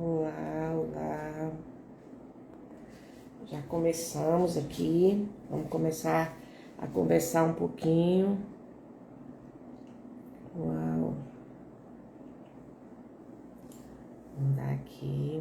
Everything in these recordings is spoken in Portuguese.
Olá, olá. Já começamos aqui. Vamos começar a conversar um pouquinho. Uau. Vamos dar aqui.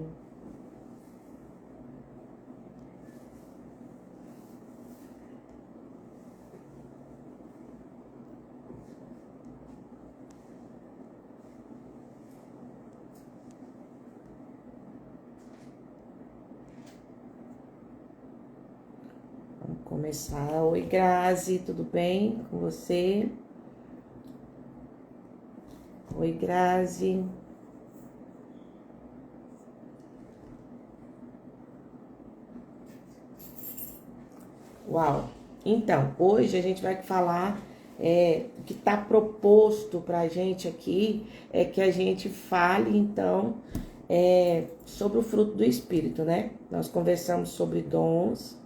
Começar. Oi, Grazi, tudo bem com você? Oi, Grazi. Uau! Então, hoje a gente vai falar o que está proposto para a gente aqui é que a gente fale, então, sobre o fruto do Espírito, né? Nós conversamos sobre dons.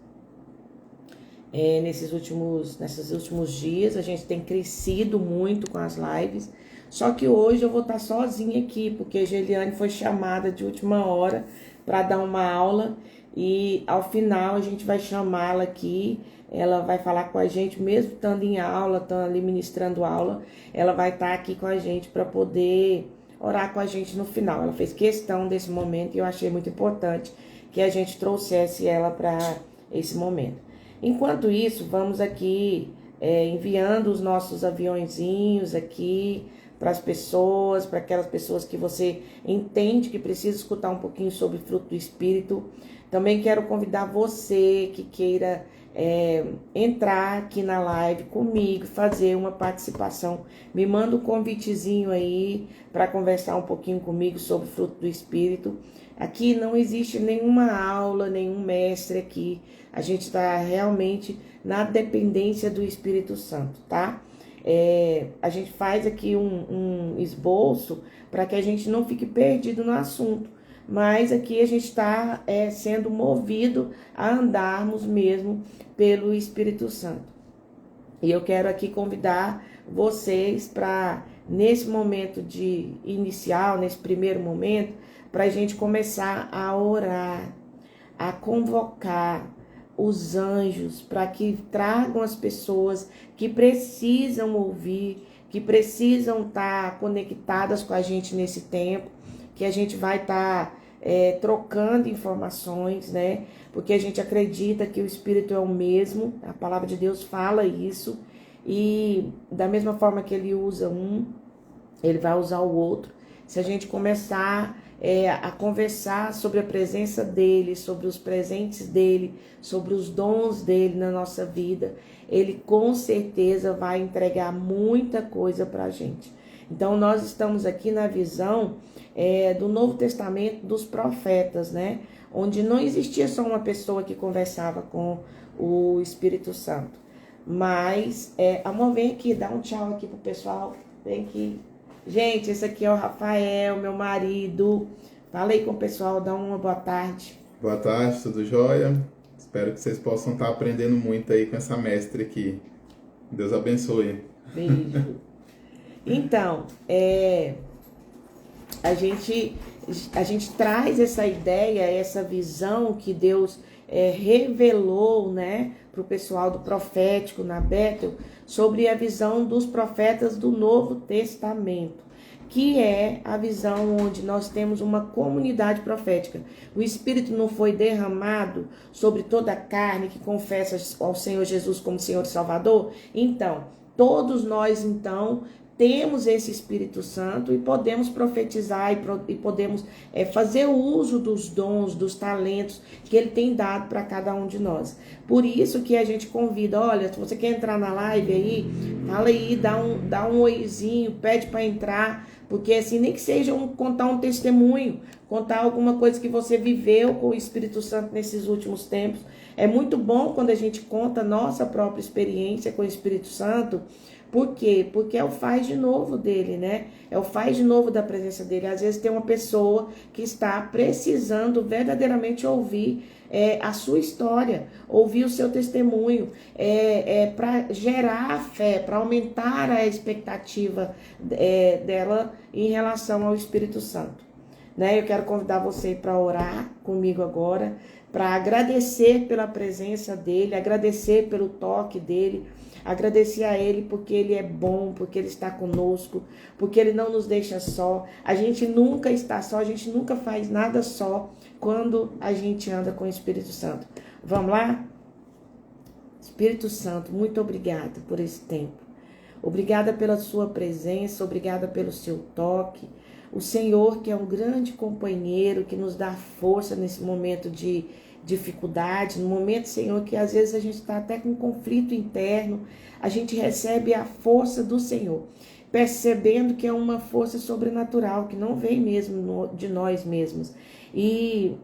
Nesses últimos dias, a gente tem crescido muito com as lives, só que hoje eu vou estar sozinha aqui, porque a Geliane foi chamada de última hora para dar uma aula, e ao final a gente vai chamá-la aqui, ela vai falar com a gente, mesmo estando em aula, estando ali ministrando aula, ela vai estar aqui com a gente para poder orar com a gente no final. Ela fez questão desse momento e eu achei muito importante que a gente trouxesse ela para esse momento. Enquanto isso, vamos aqui enviando os nossos aviõezinhos aqui para as pessoas, para aquelas pessoas que você entende que precisa escutar um pouquinho sobre o fruto do Espírito. Também quero convidar você que queira entrar aqui na live comigo, fazer uma participação. Me manda um convitezinho aí para conversar um pouquinho comigo sobre o fruto do Espírito. Aqui não existe nenhuma aula, nenhum mestre aqui. A gente está realmente na dependência do Espírito Santo, tá? A gente faz aqui um esboço para que a gente não fique perdido no assunto. Mas aqui a gente está sendo movido a andarmos mesmo pelo Espírito Santo. E eu quero aqui convidar vocês para, nesse momento de inicial, nesse primeiro momento, para a gente começar a orar, a convocar os anjos para que tragam as pessoas que precisam ouvir, que precisam estar conectadas com a gente nesse tempo, que a gente vai estar trocando informações, né? Porque a gente acredita que o Espírito é o mesmo, a palavra de Deus fala isso, e da mesma forma que ele usa um, ele vai usar o outro. Se a gente começar a conversar sobre a presença dele, sobre os presentes dele, sobre os dons dele na nossa vida, ele com certeza vai entregar muita coisa para a gente. Então nós estamos aqui na visão do Novo Testamento dos profetas, né? Onde não existia só uma pessoa que conversava com o Espírito Santo. Mas, amor, vem aqui, dá um tchau aqui pro pessoal, vem aqui. Gente, esse aqui é o Rafael, meu marido. Fala aí com o pessoal, dá uma boa tarde. Boa tarde, tudo jóia? Espero que vocês possam estar aprendendo muito aí com essa mestre aqui. Deus abençoe. Beijo. Então, a gente traz essa ideia, essa visão que Deus revelou, né, para o pessoal do profético na Bethel, sobre a visão dos profetas do Novo Testamento, que é a visão onde nós temos uma comunidade profética. O Espírito não foi derramado sobre toda a carne que confessa ao Senhor Jesus como Senhor e Salvador? Então, todos nós, então, temos esse Espírito Santo e podemos profetizar e podemos fazer uso dos dons, dos talentos que Ele tem dado para cada um de nós. Por isso que a gente convida, olha, se você quer entrar na live aí, fala aí, dá um oizinho, pede para entrar, porque assim, nem que seja contar um testemunho, contar alguma coisa que você viveu com o Espírito Santo nesses últimos tempos. É muito bom quando a gente conta a nossa própria experiência com o Espírito Santo. Por quê? Porque é o faz de novo dele, né? É o faz de novo da presença dele. Às vezes tem uma pessoa que está precisando verdadeiramente ouvir a sua história, ouvir o seu testemunho, para gerar a fé, para aumentar a expectativa dela em relação ao Espírito Santo. né? Eu quero convidar você para orar comigo agora, para agradecer pela presença dele, agradecer pelo toque dele, agradecer a ele porque ele é bom, porque ele está conosco, porque ele não nos deixa só. A gente nunca está só, a gente nunca faz nada só quando a gente anda com o Espírito Santo. Vamos lá? Espírito Santo, muito obrigada por esse tempo. Obrigada pela sua presença, obrigada pelo seu toque. O Senhor, que é um grande companheiro, que nos dá força nesse momento de dificuldade, no momento, Senhor, que às vezes a gente está até com um conflito interno, a gente recebe a força do Senhor, percebendo que é uma força sobrenatural, que não vem mesmo de nós mesmos. E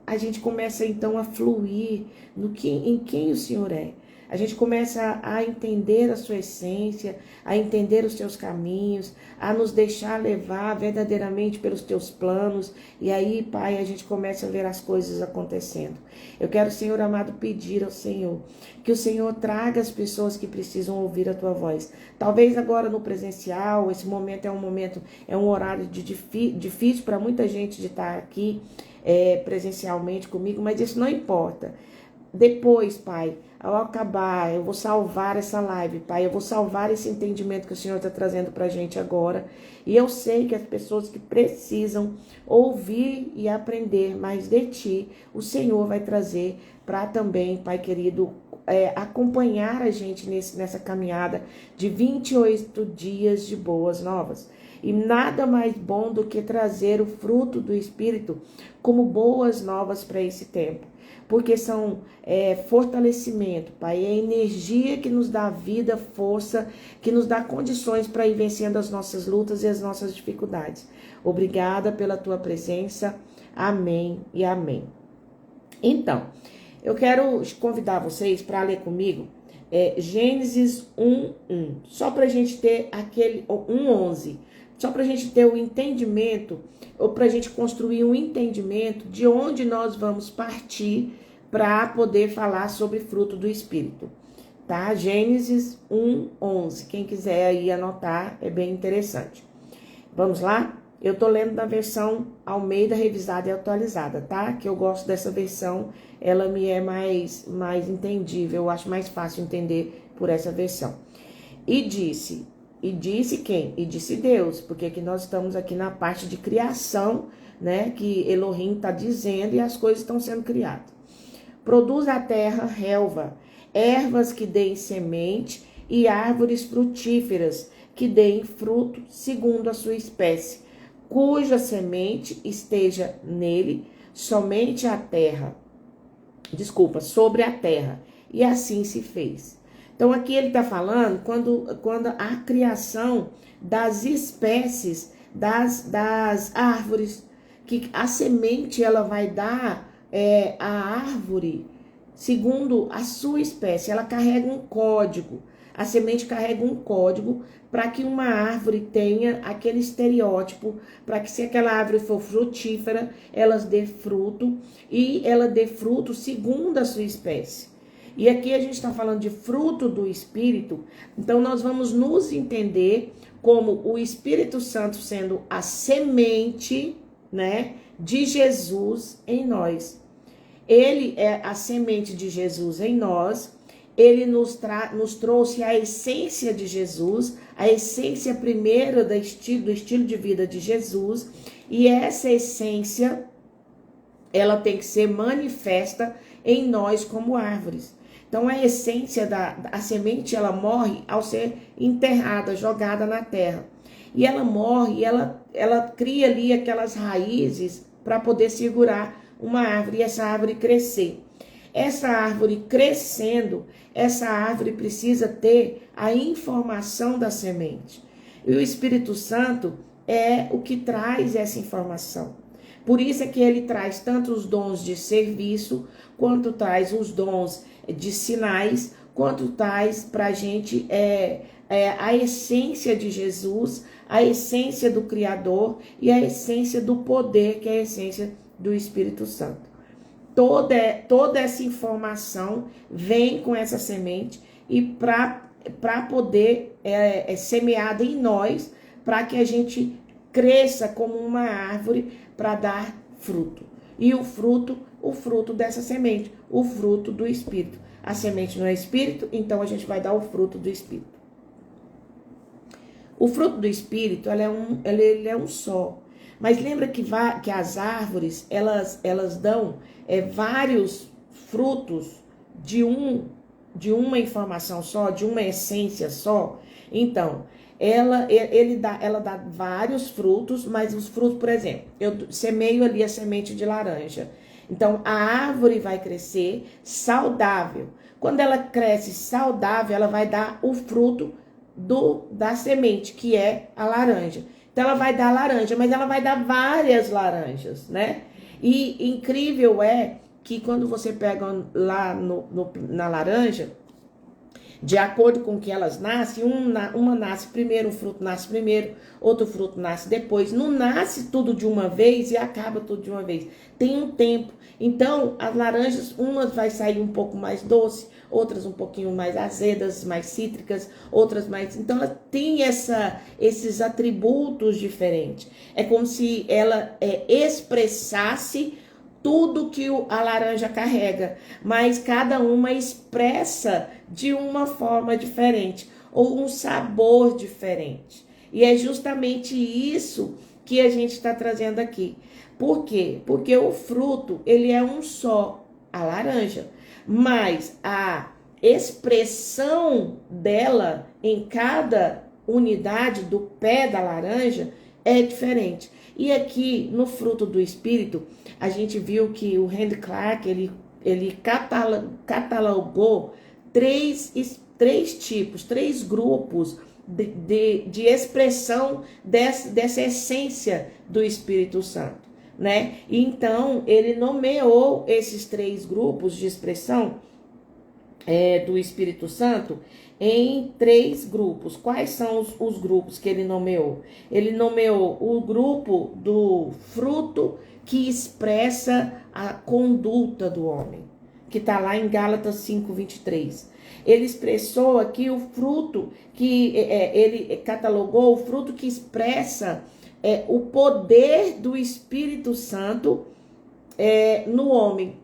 a gente começa então a fluir em quem o Senhor é. A gente começa a entender a sua essência, a entender os teus caminhos, a nos deixar levar verdadeiramente pelos teus planos. E aí, Pai, a gente começa a ver as coisas acontecendo. Eu quero, Senhor amado, pedir ao Senhor que o Senhor traga as pessoas que precisam ouvir a tua voz. Talvez agora no presencial, esse momento é um horário difícil para muita gente de estar aqui presencialmente comigo, mas isso não importa. Depois, Pai, ao acabar, eu vou salvar essa live, Pai. Eu vou salvar esse entendimento que o Senhor está trazendo para a gente agora. E eu sei que as pessoas que precisam ouvir e aprender mais de Ti, o Senhor vai trazer para também, Pai querido, acompanhar a gente nessa caminhada de 28 dias de boas novas. E nada mais bom do que trazer o fruto do Espírito como boas novas para esse tempo. Porque são fortalecimento, Pai, é energia que nos dá vida, força, que nos dá condições para ir vencendo as nossas lutas e as nossas dificuldades. Obrigada pela tua presença. Amém e amém. Então, eu quero convidar vocês para ler comigo Gênesis 1:1, só para a gente ter aquele 1:11, só para a gente ter o entendimento, ou para a gente construir um entendimento de onde nós vamos partir para poder falar sobre fruto do Espírito, tá? Gênesis 1:11, quem quiser aí anotar, é bem interessante. Vamos lá? Eu tô lendo na versão Almeida Revisada e Atualizada, tá? Que eu gosto dessa versão, ela me é mais entendível, eu acho mais fácil entender por essa versão. E disse quem? E disse Deus, porque aqui nós estamos aqui na parte de criação, né? Que Elohim está dizendo e as coisas estão sendo criadas. Produz a terra relva, ervas que deem semente e árvores frutíferas que deem fruto segundo a sua espécie, cuja semente esteja nele somente a terra. Sobre a terra. E assim se fez. Então aqui ele está falando quando a criação das espécies, das árvores, que a semente ela vai dar a árvore segundo a sua espécie. Ela carrega um código. A semente carrega um código para que uma árvore tenha aquele estereótipo, para que se aquela árvore for frutífera, ela dê fruto, e ela dê fruto segundo a sua espécie. E aqui a gente está falando de fruto do Espírito, então nós vamos nos entender como o Espírito Santo sendo a semente, né, de Jesus em nós. Ele é a semente de Jesus em nós. Ele nos trouxe a essência de Jesus, a essência primeira do estilo de vida de Jesus, e essa essência, ela tem que ser manifesta em nós como árvores. Então, a essência a semente, ela morre ao ser enterrada, jogada na terra. E ela morre, ela cria ali aquelas raízes para poder segurar uma árvore e essa árvore crescer. Essa árvore crescendo, essa árvore precisa ter a informação da semente. E o Espírito Santo é o que traz essa informação. Por isso é que ele traz tanto os dons de serviço, quanto traz os dons de sinais, quanto traz para a gente a essência de Jesus, a essência do Criador e a essência do poder, que é a essência do Espírito Santo. Toda essa informação vem com essa semente e para poder semeada em nós, para que a gente cresça como uma árvore, para dar fruto. E o fruto dessa semente, o fruto do Espírito. A semente não é Espírito, então a gente vai dar o fruto do Espírito. O fruto do Espírito, ele é um só. Mas lembra que as árvores, elas dão vários frutos de uma informação só, de uma essência só. Então, ela dá vários frutos, mas os frutos, por exemplo, eu semeio ali a semente de laranja. Então, a árvore vai crescer saudável. Quando ela cresce saudável, ela vai dar o fruto da semente, que é a laranja. Então, ela vai dar laranja, mas ela vai dar várias laranjas, né? E incrível é que quando você pega lá na laranja, de acordo com que elas nascem, uma nasce primeiro, um fruto nasce primeiro, outro fruto nasce depois. Não nasce tudo de uma vez e acaba tudo de uma vez. Tem um tempo. Então, as laranjas, umas vai sair um pouco mais doce, outras um pouquinho mais azedas, mais cítricas, outras mais... Então, ela tem esses atributos diferentes. É como se ela expressasse tudo que a laranja carrega, mas cada uma expressa de uma forma diferente, ou um sabor diferente. E é justamente isso que a gente está trazendo aqui. Por quê? Porque o fruto, ele é um só, a laranja, mas a expressão dela em cada unidade do pé da laranja é diferente. E aqui no fruto do Espírito, a gente viu que o Randy Clark, ele catalogou três tipos, três grupos de expressão dessa essência do Espírito Santo, né? Então, ele nomeou esses três grupos de expressão do Espírito Santo em três grupos. Quais são os grupos que ele nomeou? Ele nomeou o grupo do fruto que expressa a conduta do homem, que está lá em Gálatas 5:23. Ele expressou aqui o fruto que ele catalogou, o fruto que expressa o poder do Espírito Santo no homem.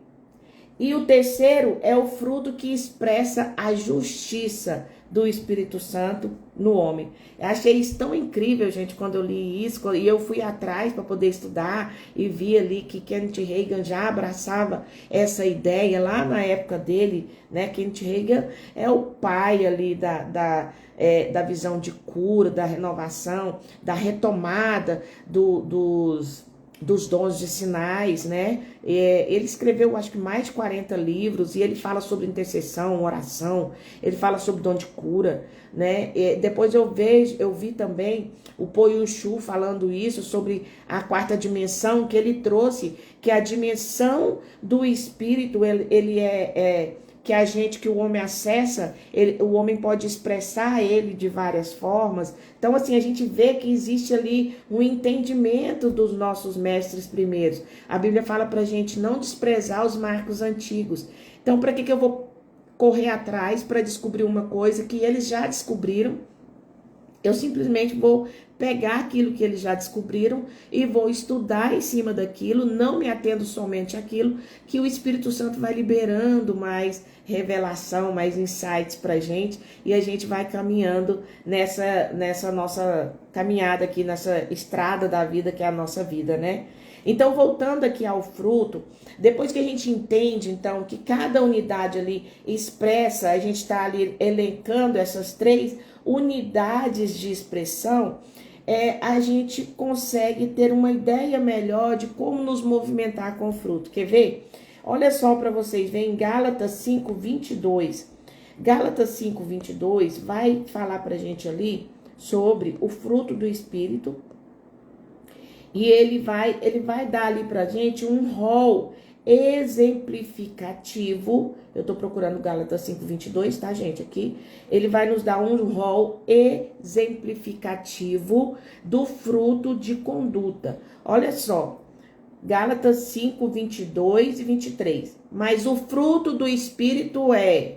E o terceiro é o fruto que expressa a justiça do Espírito Santo no homem. Eu achei isso tão incrível, gente, quando eu li isso. E eu fui atrás para poder estudar e vi ali que Kenneth Hagin já abraçava essa ideia lá na época dele, né? Kenneth Hagin é o pai ali da visão de cura, da renovação, da retomada dos dons de sinais, né? Ele escreveu, acho que mais de 40 livros, e ele fala sobre intercessão, oração, ele fala sobre dom de cura, né? Depois eu vi também o Po Yun Shu falando isso, sobre a quarta dimensão, que ele trouxe, que a dimensão do espírito, ele que o homem acessa, o homem pode expressar ele de várias formas. Então, assim, a gente vê que existe ali um entendimento dos nossos mestres primeiros. A Bíblia fala pra gente não desprezar os marcos antigos. Então, para que eu vou correr atrás para descobrir uma coisa que eles já descobriram? Eu simplesmente vou pegar aquilo que eles já descobriram e vou estudar em cima daquilo, não me atendo somente àquilo, que o Espírito Santo vai liberando mais revelação, mais insights pra gente, e a gente vai caminhando nessa nossa caminhada aqui, nessa estrada da vida que é a nossa vida, né? Então, voltando aqui ao fruto, depois que a gente entende, então, que cada unidade ali expressa, a gente está ali elencando essas três unidades de expressão, a gente consegue ter uma ideia melhor de como nos movimentar com o fruto. Quer ver? Olha só para vocês verem, Gálatas 5:22. Gálatas 5:22 vai falar para a gente ali sobre o fruto do Espírito. E ele vai dar ali pra gente um rol exemplificativo. Eu tô procurando Gálatas 5:22, tá, gente? Aqui. Ele vai nos dar um rol exemplificativo do fruto de conduta. Olha só. Gálatas 5:22 e 23. Mas o fruto do Espírito é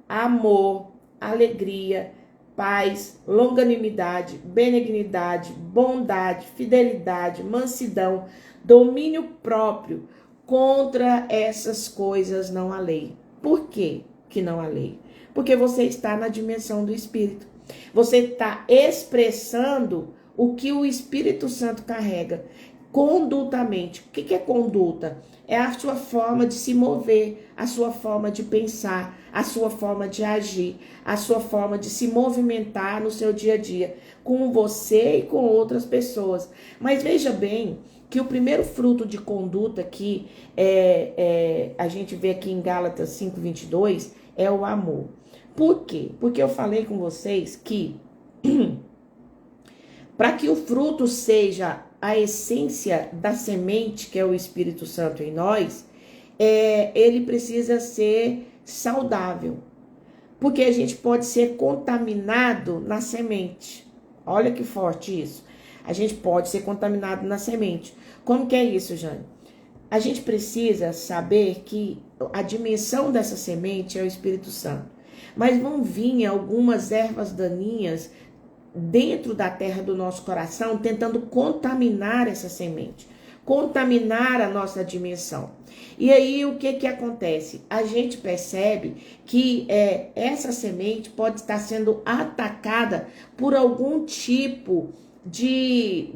amor, alegria, paz, longanimidade, benignidade, bondade, fidelidade, mansidão, domínio próprio. Contra essas coisas não há lei. Por quê que não há lei? Porque você está na dimensão do Espírito. Você está expressando o que o Espírito Santo carrega condutamente. O que é conduta? É a sua forma de se mover, a sua forma de pensar, a sua forma de agir, a sua forma de se movimentar no seu dia a dia, com você e com outras pessoas. Mas veja bem que o primeiro fruto de conduta que a gente vê aqui em Gálatas 5:22 é o amor. Por quê? Porque eu falei com vocês que para que o fruto seja a essência da semente, que é o Espírito Santo em nós, ele precisa ser saudável. Porque a gente pode ser contaminado na semente. Olha que forte isso. A gente pode ser contaminado na semente. Como que é isso, Jane? A gente precisa saber que a dimensão dessa semente é o Espírito Santo. Mas vão vir algumas ervas daninhas dentro da terra do nosso coração, tentando contaminar essa semente, contaminar a nossa dimensão. E aí o que acontece? A gente percebe que essa semente pode estar sendo atacada por algum tipo de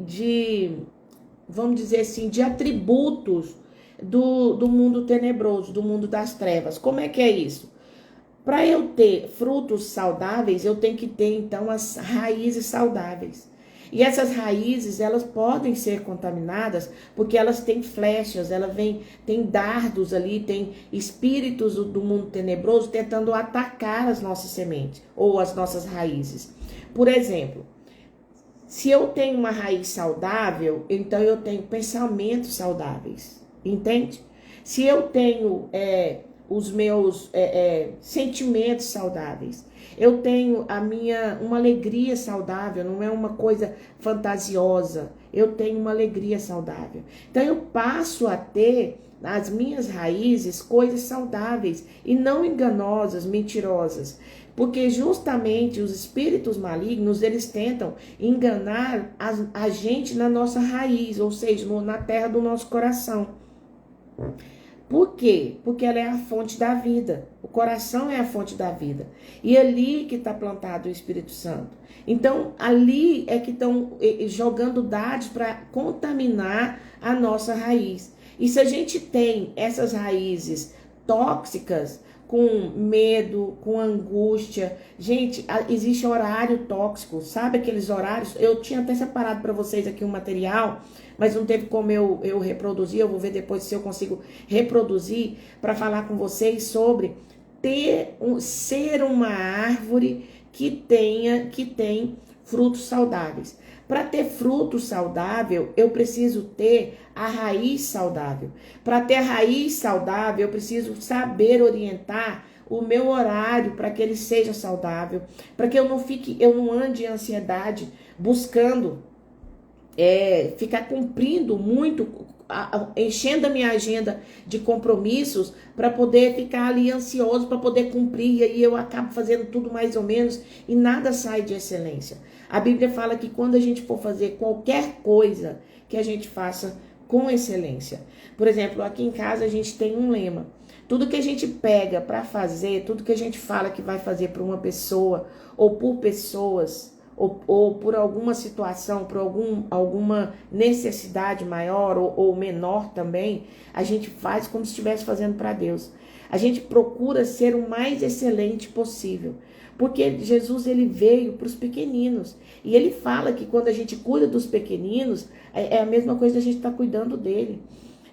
vamos dizer assim, de atributos do mundo tenebroso, do mundo das trevas. Como é que é isso? Para eu ter frutos saudáveis, eu tenho que ter, então, as raízes saudáveis. E essas raízes, elas podem ser contaminadas porque elas têm flechas, tem dardos ali, tem espíritos do mundo tenebroso tentando atacar as nossas sementes ou as nossas raízes. Por exemplo, se eu tenho uma raiz saudável, então eu tenho pensamentos saudáveis, entende? Se eu tenho os meus sentimentos saudáveis, eu tenho uma alegria saudável, não é uma coisa fantasiosa, eu tenho uma alegria saudável. Então eu passo a ter nas minhas raízes coisas saudáveis e não enganosas, mentirosas. Porque justamente os espíritos malignos, eles tentam enganar a gente na nossa raiz, ou seja, na terra do nosso coração. Por quê? Porque ela é a fonte da vida. O coração é a fonte da vida. E é ali que está plantado o Espírito Santo. Então, ali é que estão jogando dados para contaminar a nossa raiz. E se a gente tem essas raízes tóxicas, com medo, com angústia. Gente, existe horário tóxico, sabe aqueles horários? Eu tinha até separado para vocês aqui um material, mas não teve como eu reproduzir. Eu vou ver depois se eu consigo reproduzir para falar com vocês sobre ser uma árvore que tem frutos saudáveis. Para ter fruto saudável, eu preciso ter a raiz saudável. Para ter a raiz saudável, eu preciso saber orientar o meu horário para que ele seja saudável, para que eu não ande em ansiedade buscando ficar cumprindo muito, enchendo a minha agenda de compromissos para poder ficar ali ansioso para poder cumprir, e aí eu acabo fazendo tudo mais ou menos e nada sai de excelência. A Bíblia fala que quando a gente for fazer qualquer coisa, que a gente faça com excelência. Por exemplo, aqui em casa a gente tem um lema: tudo que a gente pega para fazer, tudo que a gente fala que vai fazer para uma pessoa ou por pessoas, ou por alguma situação, por alguma necessidade maior ou menor também, a gente faz como se estivesse fazendo para Deus. A gente procura ser o mais excelente possível, porque Jesus ele veio para os pequeninos, e ele fala que quando a gente cuida dos pequeninos, é a mesma coisa que a gente está cuidando dele.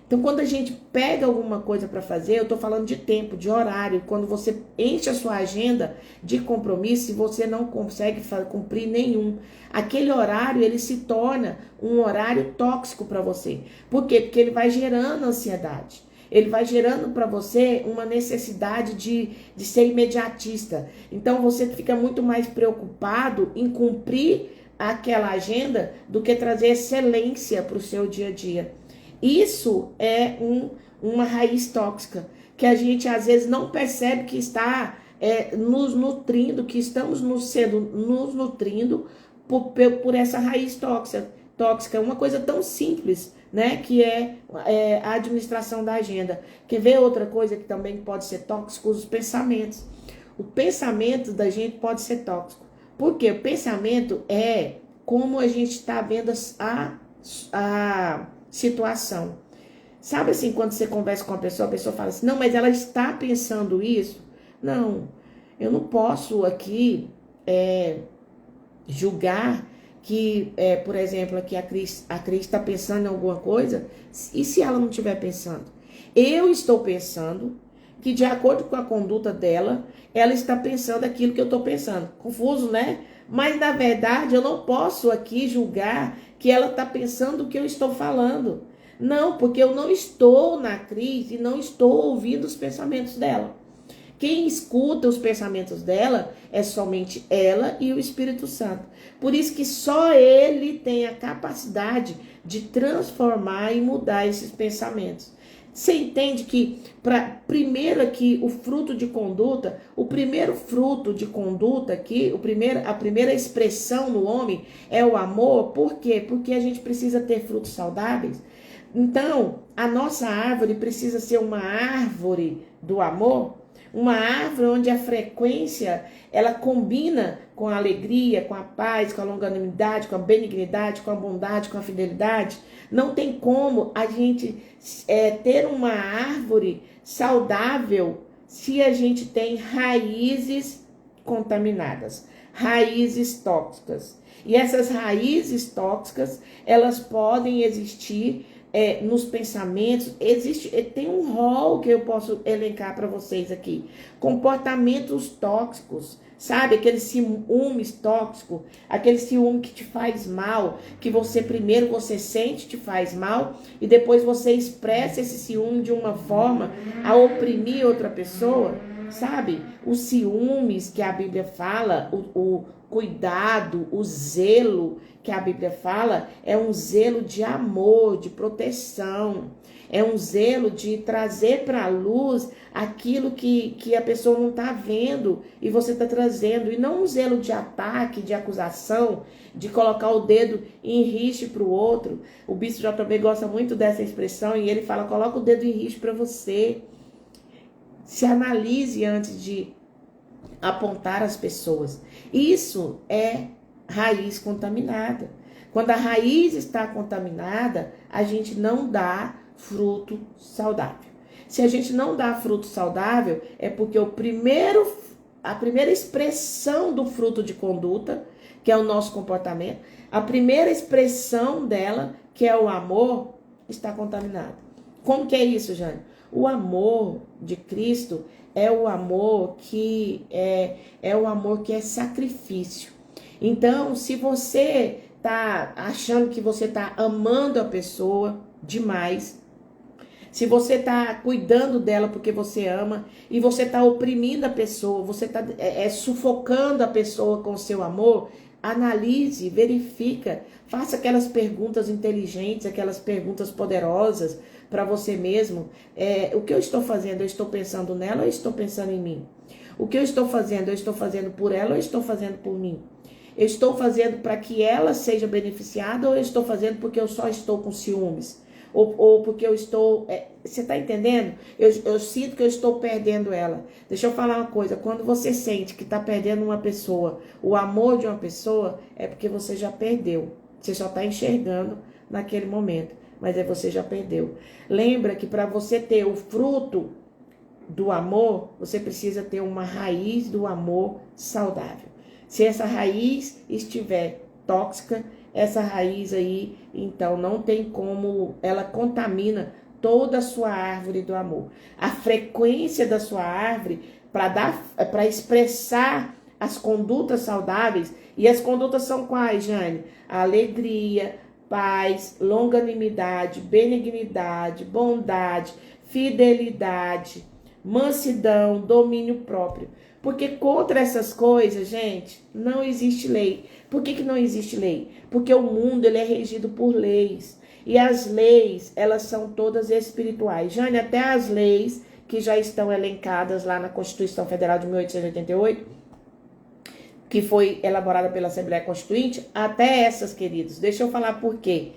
Então, quando a gente pega alguma coisa para fazer, eu estou falando de tempo, de horário, quando você enche a sua agenda de compromisso e você não consegue cumprir nenhum, aquele horário ele se torna um horário tóxico para você. Por quê? Porque ele vai gerando ansiedade. Ele vai gerando para você uma necessidade de ser imediatista. Então, você fica muito mais preocupado em cumprir aquela agenda do que trazer excelência para o seu dia a dia. Isso é uma raiz tóxica, que a gente às vezes não percebe que está nos nutrindo, que estamos nos nutrindo por essa raiz tóxica. Uma coisa tão simples, né? Que é a administração da agenda. Quer ver outra coisa que também pode ser tóxico? Os pensamentos. O pensamento da gente pode ser tóxico. Por quê? O pensamento é como a gente está vendo a situação. Sabe assim, quando você conversa com a pessoa fala assim, não, mas ela está pensando isso? Não, eu não posso aqui julgar que, por exemplo, aqui a Cris está pensando em alguma coisa, e se ela não estiver pensando? Eu estou pensando que, de acordo com a conduta dela, ela está pensando aquilo que eu estou pensando. Confuso, né? Mas, na verdade, eu não posso aqui julgar que ela está pensando o que eu estou falando. Não, porque eu não estou na Cris e não estou ouvindo os pensamentos dela. Quem escuta os pensamentos dela é somente ela e o Espírito Santo. Por isso que só ele tem a capacidade de transformar e mudar esses pensamentos. Você entende que, primeiro aqui, o fruto de conduta, o primeiro fruto de conduta aqui, a primeira expressão no homem é o amor. Por quê? Porque a gente precisa ter frutos saudáveis. Então, a nossa árvore precisa ser uma árvore do amor, uma árvore onde a frequência, ela combina com a alegria, com a paz, com a longanimidade, com a benignidade, com a bondade, com a fidelidade. Não tem como a gente ter uma árvore saudável se a gente tem raízes contaminadas, raízes tóxicas. E essas raízes tóxicas, elas podem existir nos pensamentos. Tem um rol que eu posso elencar para vocês aqui. Comportamentos tóxicos, sabe? Aquele ciúmes tóxico, aquele ciúme que te faz mal, que primeiro você sente, te faz mal, e depois você expressa esse ciúme de uma forma a oprimir outra pessoa, sabe? Os ciúmes que a Bíblia fala, o cuidado, o zelo que a Bíblia fala, é um zelo de amor, de proteção. É um zelo de trazer para a luz aquilo que a pessoa não está vendo e você está trazendo. E não um zelo de ataque, de acusação, de colocar o dedo em rixe para o outro. O Bispo JB gosta muito dessa expressão e ele fala, coloca o dedo em rixe para você. Se analise antes de apontar as pessoas. Isso é raiz contaminada. Quando a raiz está contaminada, a gente não dá fruto saudável. Se a gente não dá fruto saudável, é porque a primeira expressão do fruto de conduta, que é o nosso comportamento, a primeira expressão dela, que é o amor, está contaminada. Como que é isso, Jane? O amor de Cristo é o amor que o amor que é sacrifício. Então, se você está achando que você está amando a pessoa demais, se você está cuidando dela porque você ama e você está oprimindo a pessoa, você está sufocando a pessoa com o seu amor, analise, verifica, faça aquelas perguntas inteligentes, aquelas perguntas poderosas para você mesmo. O que eu estou fazendo? Eu estou pensando nela ou eu estou pensando em mim? O que eu estou fazendo? Eu estou fazendo por ela ou eu estou fazendo por mim? Eu estou fazendo para que ela seja beneficiada ou eu estou fazendo porque eu só estou com ciúmes? Ou porque eu estou... você está entendendo? Eu sinto que eu estou perdendo ela. Deixa eu falar uma coisa. Quando você sente que está perdendo uma pessoa, o amor de uma pessoa, é porque você já perdeu. Você só está enxergando naquele momento. Mas você já perdeu. Lembra que para você ter o fruto do amor, você precisa ter uma raiz do amor saudável. Se essa raiz estiver tóxica, essa raiz aí, então não tem como, ela contamina toda a sua árvore do amor. A frequência da sua árvore para expressar as condutas saudáveis, e as condutas são quais, Jane? A alegria, paz, longanimidade, benignidade, bondade, fidelidade, mansidão, domínio próprio. Porque contra essas coisas, gente, não existe lei. Por que não existe lei? Porque o mundo ele é regido por leis. E as leis, elas são todas espirituais. Jane, até as leis que já estão elencadas lá na Constituição Federal de 1888, que foi elaborada pela Assembleia Constituinte, até essas, queridos. Deixa eu falar por quê.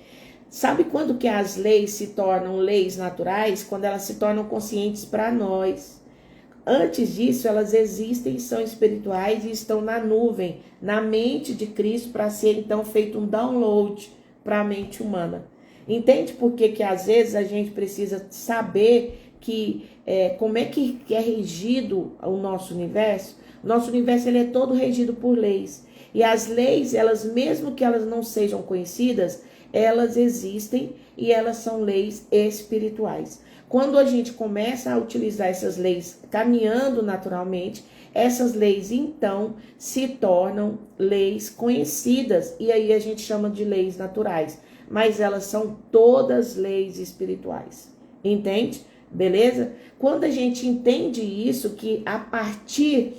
Sabe quando que as leis se tornam leis naturais? Quando elas se tornam conscientes para nós. Antes disso, elas existem, são espirituais e estão na nuvem, na mente de Cristo, para ser então feito um download para a mente humana. Entende por que às vezes a gente precisa saber que como é que é regido o nosso universo? O nosso universo ele é todo regido por leis. E as leis, elas mesmo que elas não sejam conhecidas, elas existem e elas são leis espirituais. Quando a gente começa a utilizar essas leis caminhando naturalmente, essas leis então se tornam leis conhecidas e aí a gente chama de leis naturais, mas elas são todas leis espirituais. Entende? Beleza? Quando a gente entende isso, que a partir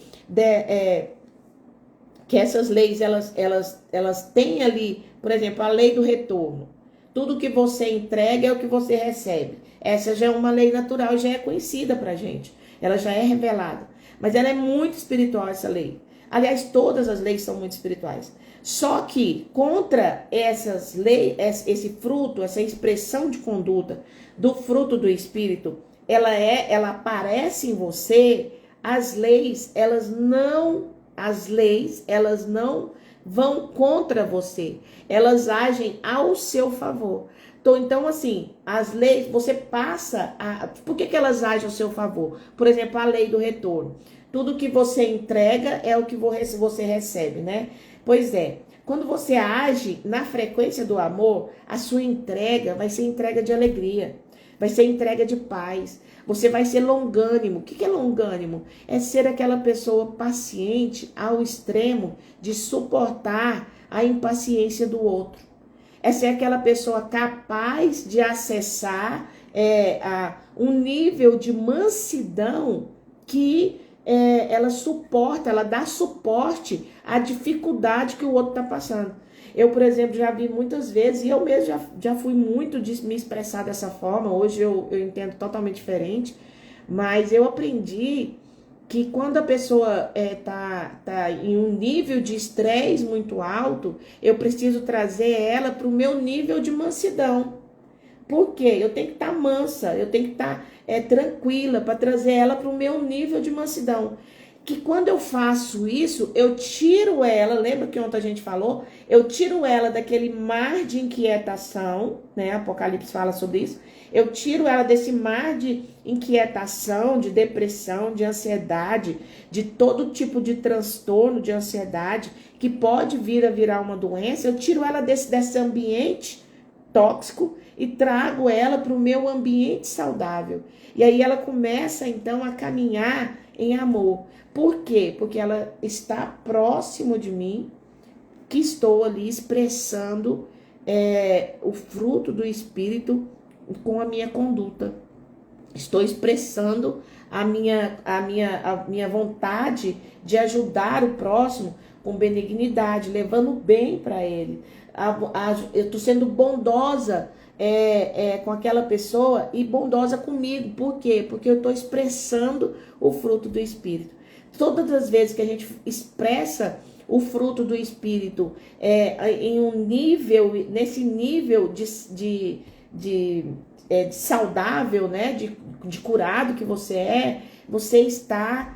que essas leis elas têm ali, por exemplo, a lei do retorno. Tudo que você entrega é o que você recebe. Essa já é uma lei natural, já é conhecida pra gente. Ela já é revelada. Mas ela é muito espiritual, essa lei. Aliás, todas as leis são muito espirituais. Só que contra essas leis, esse fruto, essa expressão de conduta do fruto do Espírito, ela aparece em você. As leis, elas não vão contra você. Elas agem ao seu favor. Então, assim, as leis, você passa a... Por que elas agem ao seu favor? Por exemplo, a lei do retorno. Tudo que você entrega é o que você recebe, né? Pois é, quando você age na frequência do amor, a sua entrega vai ser entrega de alegria, vai ser entrega de paz. Você vai ser longânimo. O que é longânimo? É ser aquela pessoa paciente ao extremo de suportar a impaciência do outro. É ser aquela pessoa capaz de acessar um nível de mansidão que ela suporta, ela dá suporte à dificuldade que o outro está passando. Eu, por exemplo, já vi muitas vezes, e eu mesmo já fui muito de me expressar dessa forma, hoje eu entendo totalmente diferente, mas eu aprendi que quando a pessoa tá em um nível de estresse muito alto, eu preciso trazer ela para o meu nível de mansidão. Por quê? Eu tenho que estar mansa, eu tenho que estar tranquila para trazer ela para o meu nível de mansidão. Que quando eu faço isso, eu tiro ela, lembra que ontem a gente falou? Eu tiro ela daquele mar de inquietação, né? Apocalipse fala sobre isso. Eu tiro ela desse mar de inquietação, de depressão, de ansiedade, de todo tipo de transtorno de ansiedade que pode vir a virar uma doença. Eu tiro ela desse ambiente tóxico e trago ela para o meu ambiente saudável. E aí ela começa então a caminhar em amor. Por quê? Porque ela está próximo de mim, que estou ali expressando o fruto do Espírito com a minha conduta. Estou expressando a minha vontade de ajudar o próximo com benignidade, levando bem para ele. Eu estou sendo bondosa com aquela pessoa e bondosa comigo. Por quê? Porque eu estou expressando o fruto do Espírito. Todas as vezes que a gente expressa o fruto do Espírito em um nível, nesse nível de saudável, né, de curado que você está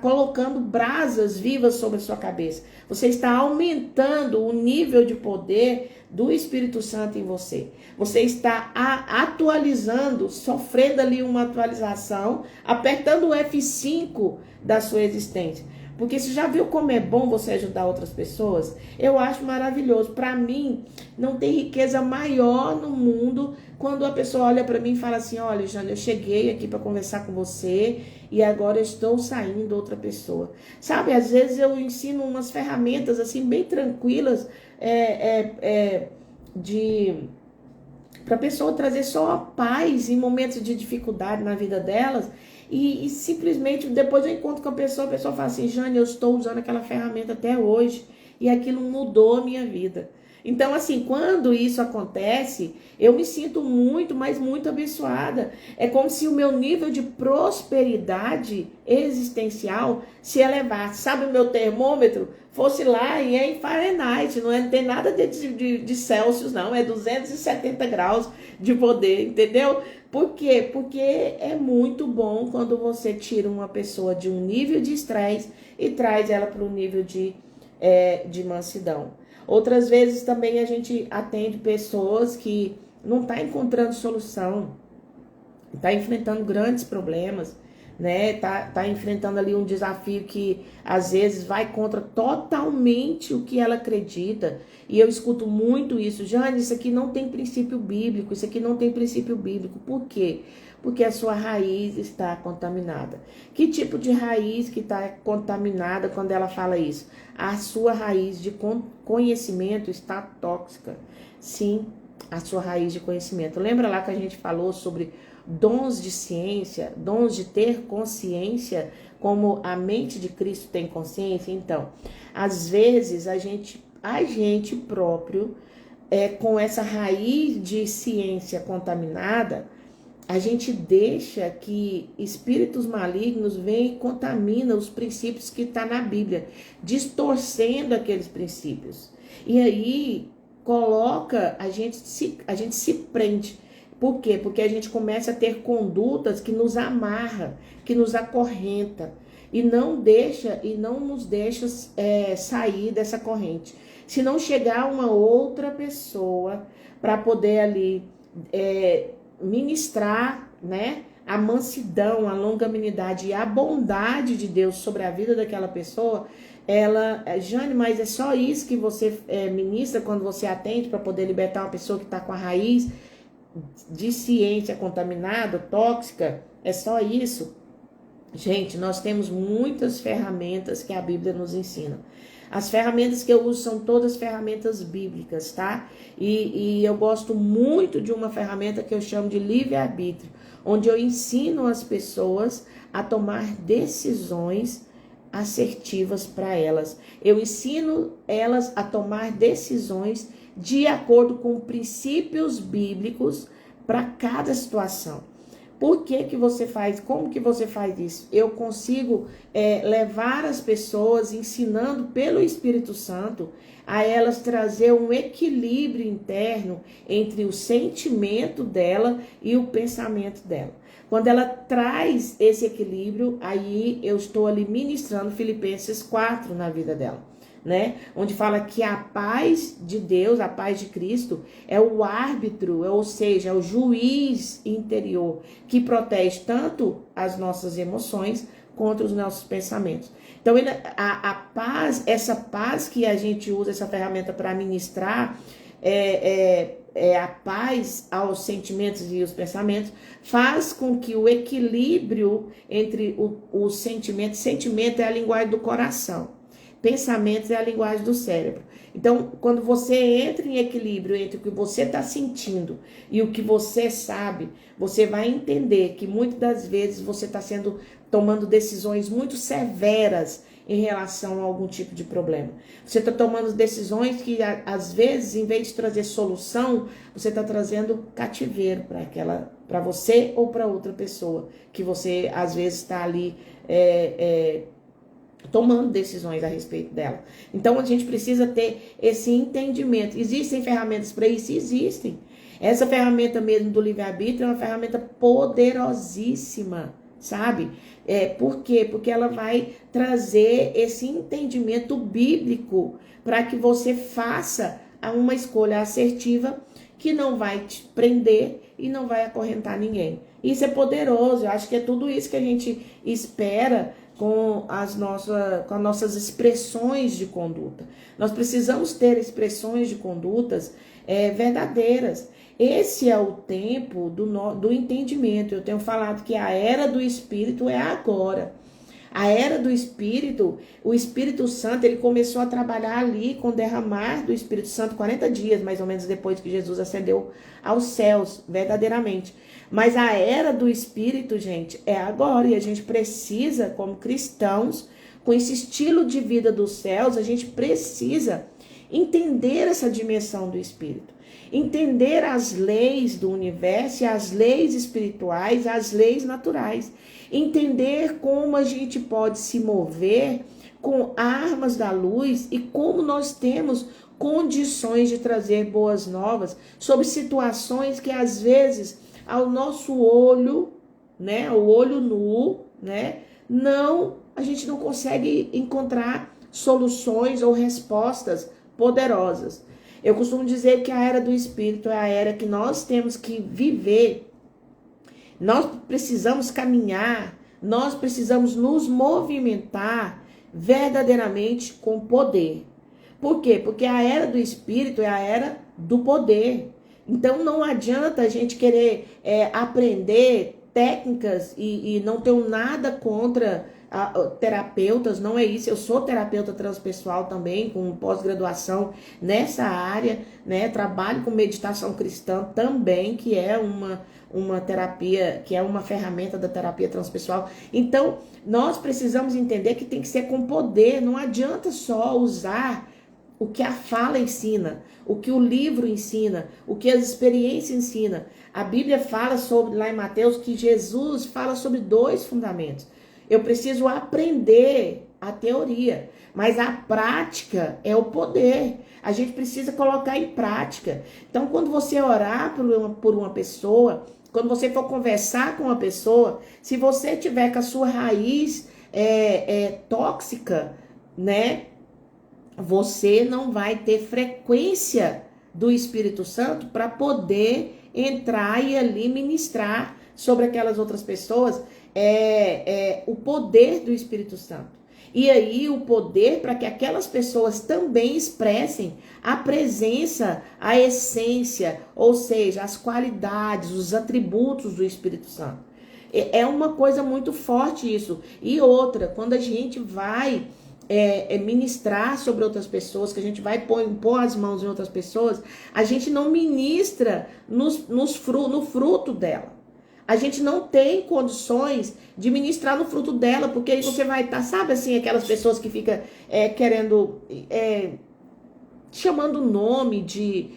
colocando brasas vivas sobre a sua cabeça. Você está aumentando o nível de poder do Espírito Santo em você. Você está atualizando, sofrendo ali uma atualização, apertando o F5 da sua existência. Porque você já viu como é bom você ajudar outras pessoas? Eu acho maravilhoso. Para mim, não tem riqueza maior no mundo quando a pessoa olha para mim e fala assim: olha, Jana, eu cheguei aqui para conversar com você e agora eu estou saindo outra pessoa. Sabe, às vezes eu ensino umas ferramentas assim bem tranquilas para a pessoa trazer só a paz em momentos de dificuldade na vida delas. E simplesmente depois eu encontro com a pessoa fala assim: Jane, eu estou usando aquela ferramenta até hoje e aquilo mudou a minha vida. Então, assim, quando isso acontece, eu me sinto muito, mas muito abençoada. É como se o meu nível de prosperidade existencial se elevasse. Sabe, o meu termômetro fosse lá e é em Fahrenheit, não tem nada de Celsius, não. É 270 graus de poder, entendeu? Por quê? Porque é muito bom quando você tira uma pessoa de um nível de estresse e traz ela para um nível de mansidão. Outras vezes também a gente atende pessoas que não estão encontrando solução, está enfrentando grandes problemas, né? Tá enfrentando ali um desafio que às vezes vai contra totalmente o que ela acredita. E eu escuto muito isso. Jane, isso aqui não tem princípio bíblico, isso aqui não tem princípio bíblico. Por quê? Porque a sua raiz está contaminada. Que tipo de raiz que está contaminada quando ela fala isso? A sua raiz de conhecimento está tóxica. Sim, a sua raiz de conhecimento. Lembra lá que a gente falou sobre dons de ciência, dons de ter consciência, como a mente de Cristo tem consciência? Então, às vezes a gente próprio, com essa raiz de ciência contaminada, a gente deixa que espíritos malignos venham e contaminam os princípios que está na Bíblia, distorcendo aqueles princípios. E aí a gente se prende. Por quê? Porque a gente começa a ter condutas que nos amarra, que nos acorrenta e não nos deixa sair dessa corrente. Se não chegar uma outra pessoa para poder ali ministrar, né, a mansidão, a longanimidade e a bondade de Deus sobre a vida daquela pessoa, Jane, mas é só isso que você ministra quando você atende para poder libertar uma pessoa que está com a raiz de ciência contaminada, tóxica? É só isso? Gente, nós temos muitas ferramentas que a Bíblia nos ensina. As ferramentas que eu uso são todas ferramentas bíblicas, tá? E eu gosto muito de uma ferramenta que eu chamo de livre-arbítrio, onde eu ensino as pessoas a tomar decisões assertivas para elas. Eu ensino elas a tomar decisões de acordo com princípios bíblicos para cada situação. Por que você faz? Como que você faz isso? Eu consigo levar as pessoas, ensinando pelo Espírito Santo, a elas trazer um equilíbrio interno entre o sentimento dela e o pensamento dela. Quando ela traz esse equilíbrio, aí eu estou ali ministrando Filipenses 4 na vida dela, né? Onde fala que a paz de Deus, a paz de Cristo, é o árbitro, ou seja, é o juiz interior que protege tanto as nossas emoções contra os nossos pensamentos. Então, a paz, essa paz que a gente usa, essa ferramenta para ministrar, a paz aos sentimentos e os pensamentos, faz com que o equilíbrio entre o sentimento é a linguagem do coração. Pensamentos é a linguagem do cérebro. Então, quando você entra em equilíbrio entre o que você está sentindo e o que você sabe, você vai entender que muitas das vezes você está tomando decisões muito severas em relação a algum tipo de problema. Você está tomando decisões que, às vezes, em vez de trazer solução, você está trazendo cativeiro para você ou para outra pessoa, que você, às vezes, está ali tomando decisões a respeito dela. Então, a gente precisa ter esse entendimento. Existem ferramentas para isso? Existem. Essa ferramenta mesmo do livre-arbítrio é uma ferramenta poderosíssima, sabe? Por quê? Porque ela vai trazer esse entendimento bíblico para que você faça uma escolha assertiva que não vai te prender e não vai acorrentar ninguém. Isso é poderoso. Eu acho que é tudo isso que a gente espera com as nossas expressões de conduta. Nós precisamos ter expressões de condutas verdadeiras. Esse é o tempo do entendimento. Eu tenho falado que a era do Espírito é agora. A era do Espírito, o Espírito Santo, ele começou a trabalhar ali com o derramar do Espírito Santo 40 dias, mais ou menos, depois que Jesus ascendeu aos céus, verdadeiramente. Mas a era do Espírito, gente, é agora. E a gente precisa, como cristãos, com esse estilo de vida dos céus, a gente precisa entender essa dimensão do espírito, entender as leis do universo, as leis espirituais, as leis naturais, entender como a gente pode se mover com armas da luz e como nós temos condições de trazer boas novas sobre situações que às vezes ao nosso olho, né, o olho nu, né, a gente não consegue encontrar soluções ou respostas poderosas. Eu costumo dizer que a era do espírito é a era que nós temos que viver. Nós precisamos caminhar, nós precisamos nos movimentar verdadeiramente com poder. Por quê? Porque a era do espírito é a era do poder. Então não adianta a gente querer aprender técnicas e não tenho nada contra terapeutas, não é isso. Eu sou terapeuta transpessoal também, com pós-graduação nessa área, né? Trabalho com meditação cristã também, que é uma terapia, que é uma ferramenta da terapia transpessoal. Então, nós precisamos entender que tem que ser com poder, não adianta só usar o que a fala ensina, o que o livro ensina, o que as experiências ensinam. A Bíblia fala sobre, lá em Mateus, que Jesus fala sobre 2 fundamentos. Eu preciso aprender a teoria, mas a prática é o poder. A gente precisa colocar em prática. Então, quando você orar por uma pessoa, quando você for conversar com uma pessoa, se você tiver com a sua raiz tóxica, né, você não vai ter frequência do Espírito Santo para poder entrar e ali ministrar sobre aquelas outras pessoas o poder do Espírito Santo. E aí o poder para que aquelas pessoas também expressem a presença, a essência, ou seja, as qualidades, os atributos do Espírito Santo. É uma coisa muito forte isso. E outra, quando a gente vai ministrar sobre outras pessoas, que a gente vai pôr as mãos em outras pessoas, a gente não ministra no fruto dela. A gente não tem condições de ministrar no fruto dela, porque aí você vai estar, sabe assim, aquelas pessoas que ficam querendo, chamando o nome de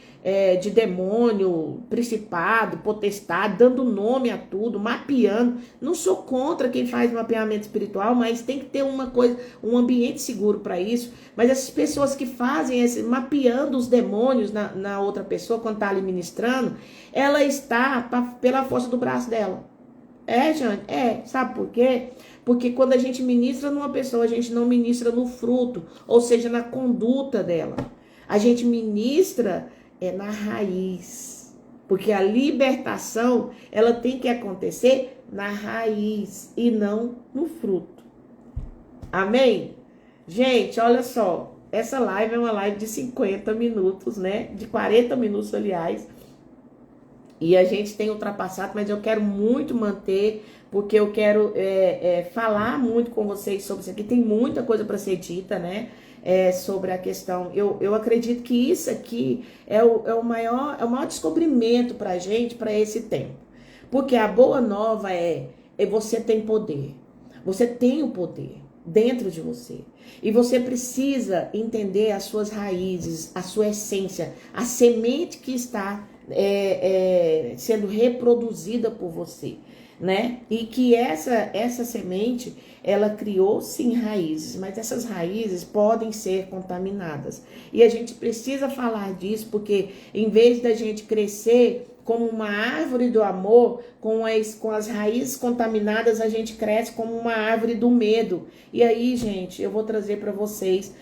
demônio, principado, potestade, dando nome a tudo, mapeando. Não sou contra quem faz mapeamento espiritual, mas tem que ter uma coisa, um ambiente seguro para isso. Mas essas pessoas que fazem mapeando os demônios na outra pessoa, quando está ali ministrando, ela está pela força do braço dela. Jane? Sabe por quê? Porque quando a gente ministra numa pessoa, a gente não ministra no fruto, ou seja, na conduta dela. A gente ministra na raiz, porque a libertação ela tem que acontecer na raiz e não no fruto. Amém? Gente, olha só, essa live é uma live de 50 minutos, né? De 40 minutos, aliás. E a gente tem ultrapassado, mas eu quero muito manter, porque eu quero falar muito com vocês sobre isso aqui. Tem muita coisa para ser dita, né? Sobre a questão. Eu acredito que isso aqui é o maior descobrimento para a gente, para esse tempo. Porque a boa nova você tem poder. Você tem o poder dentro de você. E você precisa entender as suas raízes, a sua essência, a semente que está sendo reproduzida por você, né? E que essa semente, ela criou sim raízes, mas essas raízes podem ser contaminadas. E a gente precisa falar disso, porque em vez da gente crescer como uma árvore do amor, com as raízes contaminadas, a gente cresce como uma árvore do medo. E aí, gente, eu vou trazer para vocês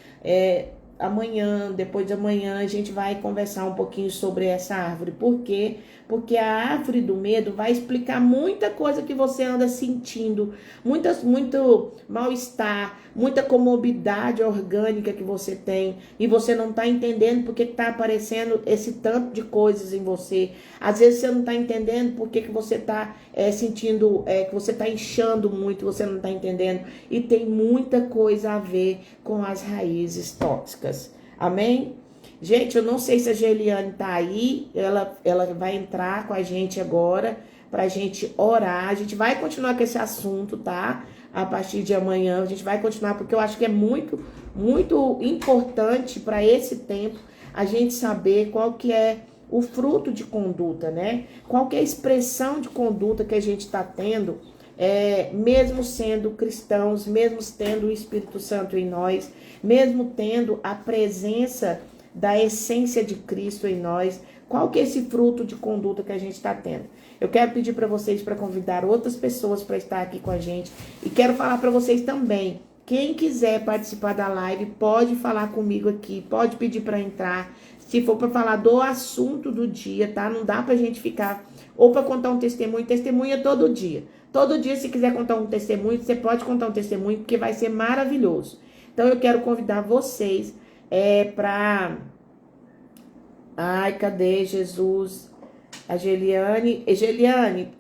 amanhã, depois de amanhã, a gente vai conversar um pouquinho sobre essa árvore. Por quê? Porque a árvore do medo vai explicar muita coisa que você anda sentindo, muito mal-estar, muita comorbidade orgânica que você tem, e você não está entendendo porque está aparecendo esse tanto de coisas em você. Às vezes você não está entendendo porque que você está sentindo, que você está inchando muito, você não está entendendo. E tem muita coisa a ver com as raízes tóxicas. Amém? Gente, eu não sei se a Geliane tá aí, ela vai entrar com a gente agora pra gente orar. A gente vai continuar com esse assunto, tá? A partir de amanhã a gente vai continuar, porque eu acho que é muito muito importante para esse tempo a gente saber qual que é o fruto de conduta, né? Qual que é a expressão de conduta que a gente está tendo, mesmo sendo cristãos, mesmo tendo o Espírito Santo em nós, mesmo tendo a presença da essência de Cristo em nós, qual que é esse fruto de conduta que a gente está tendo? Eu quero pedir para vocês para convidar outras pessoas para estar aqui com a gente e quero falar para vocês também. Quem quiser participar da live pode falar comigo aqui, pode pedir para entrar. Se for para falar do assunto do dia, tá? Não dá para a gente ficar ou para contar um testemunho. Testemunho é todo dia. Todo dia, se quiser contar um testemunho, você pode contar um testemunho porque vai ser maravilhoso. Então eu quero convidar vocês para. Ai, cadê Jesus? A Geliane. Geliane,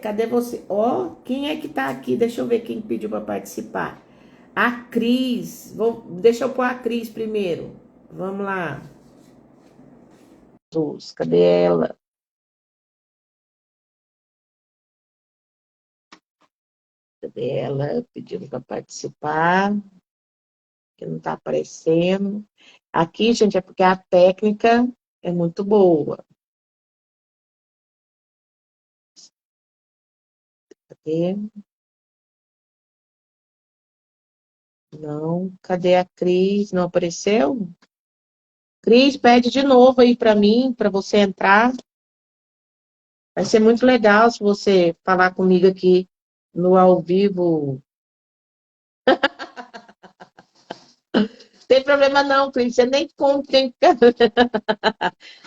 cadê você? Ó, quem é que tá aqui? Deixa eu ver quem pediu para participar. A Cris. Deixa eu pôr a Cris primeiro. Vamos lá. Jesus, cadê ela? Cadê ela? Pedindo para participar. Que não tá aparecendo. Aqui, gente, é porque a técnica é muito boa. Cadê? Não, cadê a Cris? Não apareceu? Cris, pede de novo aí para mim, para você entrar. Vai ser muito legal se você falar comigo aqui no ao vivo. Tem problema não, Cris, você nem conta.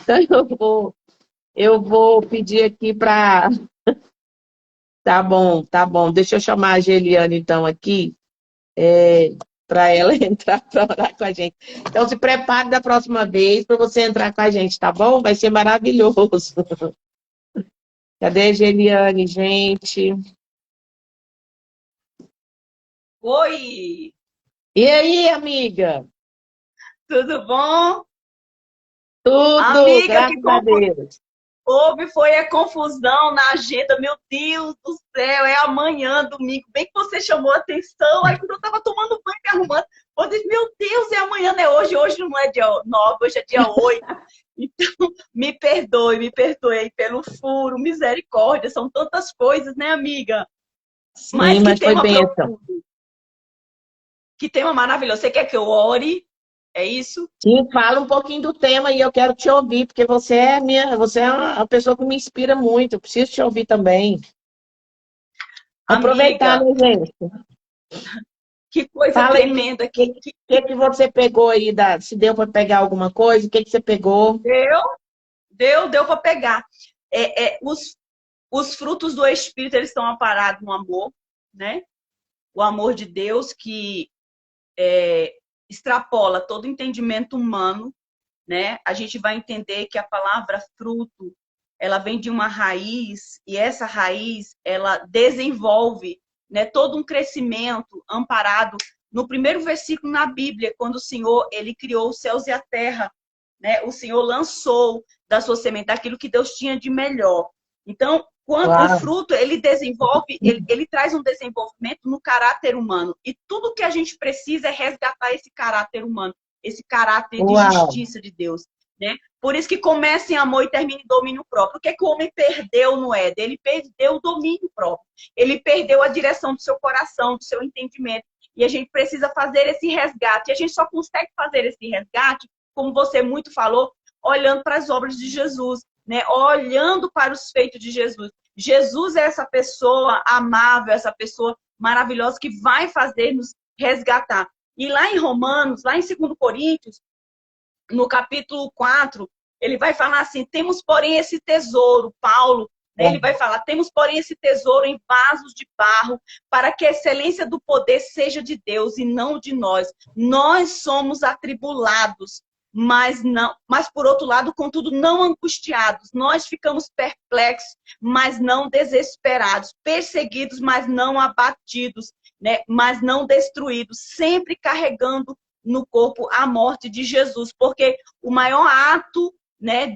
Então eu vou pedir aqui para. Tá bom, tá bom. Deixa eu chamar a Geliane então aqui. Para ela entrar para orar com a gente. Então, se prepare da próxima vez para você entrar com a gente, tá bom? Vai ser maravilhoso. Cadê a Geliane, gente? Oi! E aí, amiga? Tudo bom? Tudo, Amiga, graças a Deus. houve foi a confusão na agenda. Meu Deus do céu, é amanhã, domingo. Bem que você chamou a atenção. Aí quando eu tava tomando banho e me arrumando, eu disse, meu Deus, é amanhã, não é hoje. Hoje não é dia 9, hoje é dia 8. Então, me perdoe aí pelo furo, misericórdia. São tantas coisas, né, amiga? Sim, Mas que mas foi tema bênção. profundo. Que tema maravilhoso. Você quer que eu ore? É isso? Sim, fala um pouquinho do tema e eu quero te ouvir, porque você é uma pessoa que me inspira muito. Eu preciso te ouvir também. Aproveitar, Amiga, né, gente? que coisa Fala aí o tremenda que você pegou aí, se deu para pegar alguma coisa, o que você pegou? deu para pegar. Os frutos do Espírito, eles estão amparados no amor, né? O amor de Deus que extrapola todo entendimento humano, né? A gente vai entender que a palavra fruto, ela vem de uma raiz, e essa raiz, ela desenvolve, né, todo um crescimento amparado no primeiro versículo na Bíblia, quando o Senhor, ele criou os céus e a terra, né? O Senhor lançou da sua semente aquilo que Deus tinha de melhor. Então, quando o Uau, fruto, ele desenvolve, ele traz um desenvolvimento no caráter humano. E tudo que a gente precisa é resgatar esse caráter humano, esse caráter de uau, justiça de Deus, né? Por isso que começa em amor e termina em domínio próprio. O que é que o homem perdeu no Éden? Ele perdeu o domínio próprio. Ele perdeu a direção do seu coração, do seu entendimento. E a gente precisa fazer esse resgate. E a gente só consegue fazer esse resgate, como você muito falou, olhando para as obras de Jesus, né? Olhando para os feitos de Jesus. Jesus é essa pessoa amável, essa pessoa maravilhosa que vai fazer nos resgatar. E lá em Romanos, lá em 2 Coríntios, no capítulo 4, ele vai falar assim, temos, porém, esse tesouro, Paulo, né, ele vai falar, temos, porém, esse tesouro em vasos de barro, para que a excelência do poder seja de Deus e não de nós. Nós somos atribulados, mas por outro lado, contudo, não angustiados. Nós ficamos perplexos, mas não desesperados, perseguidos, mas não abatidos, né, mas não destruídos, sempre carregando no corpo a morte de Jesus, porque o maior ato, né,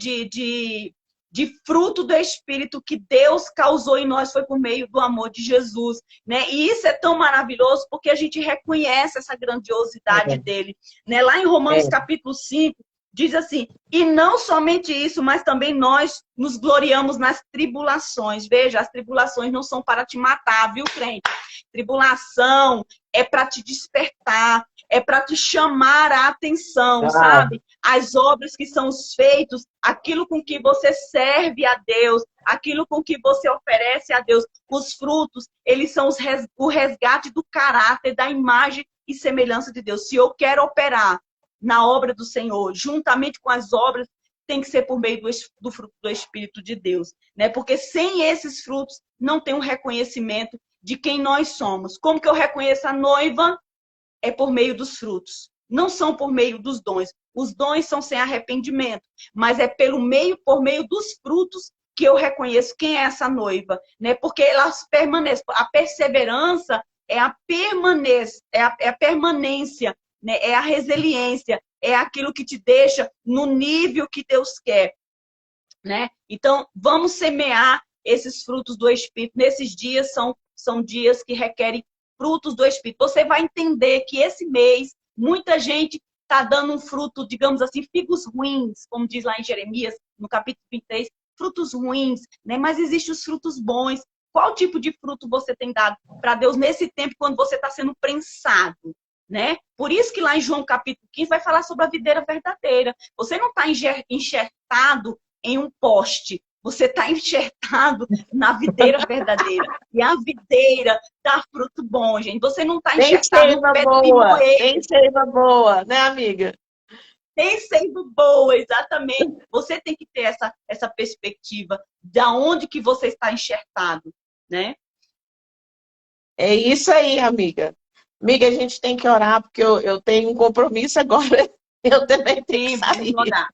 de fruto do Espírito que Deus causou em nós foi por meio do amor de Jesus, né? E isso é tão maravilhoso porque a gente reconhece essa grandiosidade dele, né? Lá em Romanos capítulo 5, diz assim, e não somente isso, mas também nós nos gloriamos nas tribulações. Veja, as tribulações não são para te matar, viu, crente? Tribulação é para te despertar, é para te chamar a atenção, sabe? As obras que são os feitos, aquilo com que você serve a Deus, aquilo com que você oferece a Deus, os frutos, eles são o resgate do caráter, da imagem e semelhança de Deus. Se eu quero operar na obra do Senhor, juntamente com as obras, tem que ser por meio do fruto do Espírito de Deus, né? Porque sem esses frutos, não tem um reconhecimento de quem nós somos. Como que eu reconheço a noiva? É por meio dos frutos. Não são por meio dos dons. Os dons são sem arrependimento, mas é por meio dos frutos que eu reconheço quem é essa noiva, né? Porque elas permanecem. A perseverança é a permanência, né? É a resiliência, é aquilo que te deixa no nível que Deus quer, né? Então, vamos semear esses frutos do Espírito. Nesses dias são dias que requerem frutos do Espírito. Você vai entender que esse mês, muita gente está dando um fruto, digamos assim, figos ruins, como diz lá em Jeremias, no capítulo 23, frutos ruins, né? Mas existem os frutos bons. Qual tipo de fruto você tem dado para Deus nesse tempo, quando você está sendo prensado, né? Por isso que lá em João capítulo 15 vai falar sobre a videira verdadeira. Você não está enxertado em um poste. Você está enxertado na videira verdadeira. E a videira dá fruto bom, gente. Você não está enxertado no pé de pimoeiro. Tem seiva boa, né, amiga? Tem seiva boa, exatamente. Você tem que ter essa perspectiva de onde que você está enxertado, né? É isso aí, amiga. Amiga, a gente tem que orar, porque eu tenho um compromisso agora. Eu também tenho que sair. Vamos orar.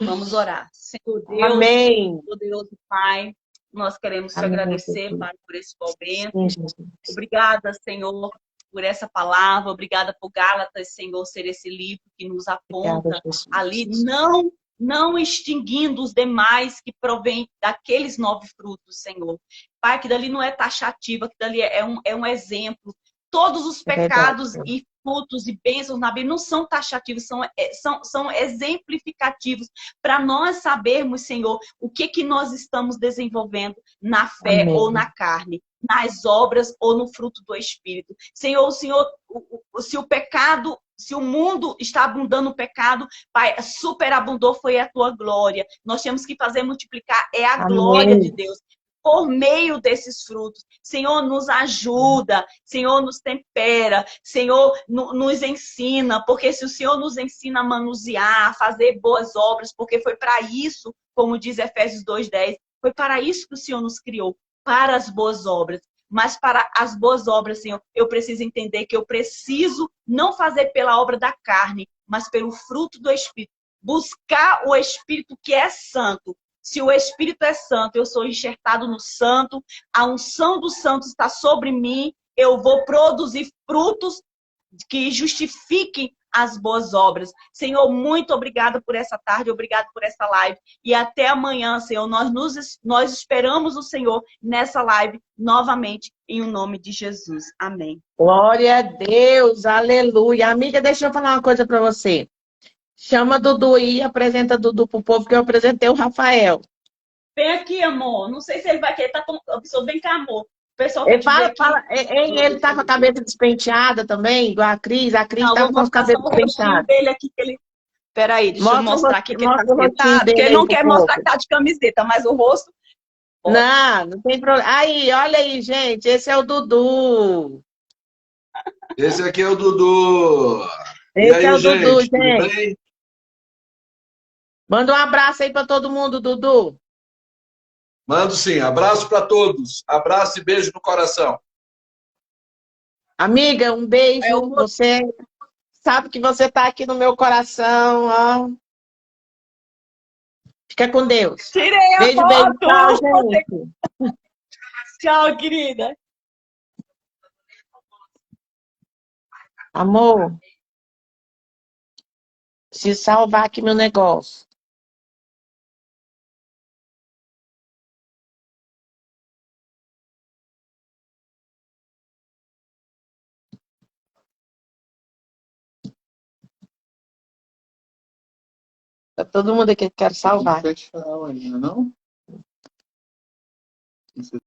Vamos orar. Senhor Deus, Amém. poderoso Pai, nós queremos te Amém, agradecer, Jesus. Pai, por esse momento. Sim, Jesus. Obrigada, Senhor, por essa palavra. Obrigada por Gálatas, Senhor, ser esse livro que nos aponta Obrigada, Jesus. ali, não extinguindo os demais que provêm daqueles 9 frutos, Senhor. Pai, que dali não é taxativa, que dali é um exemplo. Todos os É verdade, pecados Senhor. e frutos e bênçãos na Bíblia não são taxativos, são exemplificativos para nós sabermos, Senhor, o que nós estamos desenvolvendo na fé Amém. ou na carne, nas obras ou no fruto do Espírito. Senhor, se o mundo está abundando o pecado, Pai, superabundou foi a tua glória. Nós temos que fazer multiplicar, é a Amém. glória de Deus. Por meio desses frutos. Senhor, nos ajuda. Senhor, nos tempera. Senhor, nos ensina. Porque se o Senhor nos ensina a manusear, a fazer boas obras, porque foi para isso, como diz Efésios 2:10, foi para isso que o Senhor nos criou, para as boas obras. Mas para as boas obras, Senhor, eu preciso entender que eu preciso não fazer pela obra da carne, mas pelo fruto do Espírito. Buscar o Espírito que é santo. Se o Espírito é santo, eu sou enxertado no santo, a unção do santo está sobre mim, eu vou produzir frutos que justifiquem as boas obras. Senhor, muito obrigada por essa tarde, obrigado por essa live. E até amanhã, Senhor, nós esperamos o Senhor nessa live novamente, em o nome de Jesus. Amém. Glória a Deus, aleluia. Amiga, deixa eu falar uma coisa para você. Chama Dudu aí e apresenta Dudu pro povo, que eu apresentei o Rafael. Vem aqui, amor. Não sei se ele vai querer. Vem cá, amor. O pessoal quer Ele te ver aqui. ele tá com a cabeça despenteada também, igual a Cris. A Cris Não, tá vou com a mostrar cabeça só o rostinho despenteada. dele aqui. Peraí, deixa eu mostrar aqui que ele tá Mostra o rostinho sentado. Porque dele ele aí não pro quer povo. mostrar que tá de camiseta, mas o rosto... Não tem problema. Aí, olha aí, gente. Esse é o Dudu. Esse aqui é o Dudu. E Esse aí, é o Dudu, gente, tudo gente. bem? Manda um abraço aí para todo mundo, Dudu. Mando sim. Abraço para todos. Abraço e beijo no coração. Amiga, um beijo. Você sabe que você tá aqui no meu coração, ó. Fica com Deus. Tirei a Beijo, foto! tchau, gente. Tchau, querida. Amor, preciso salvar aqui meu negócio. Tá todo mundo aqui que quero salvar. Fechar ainda, não?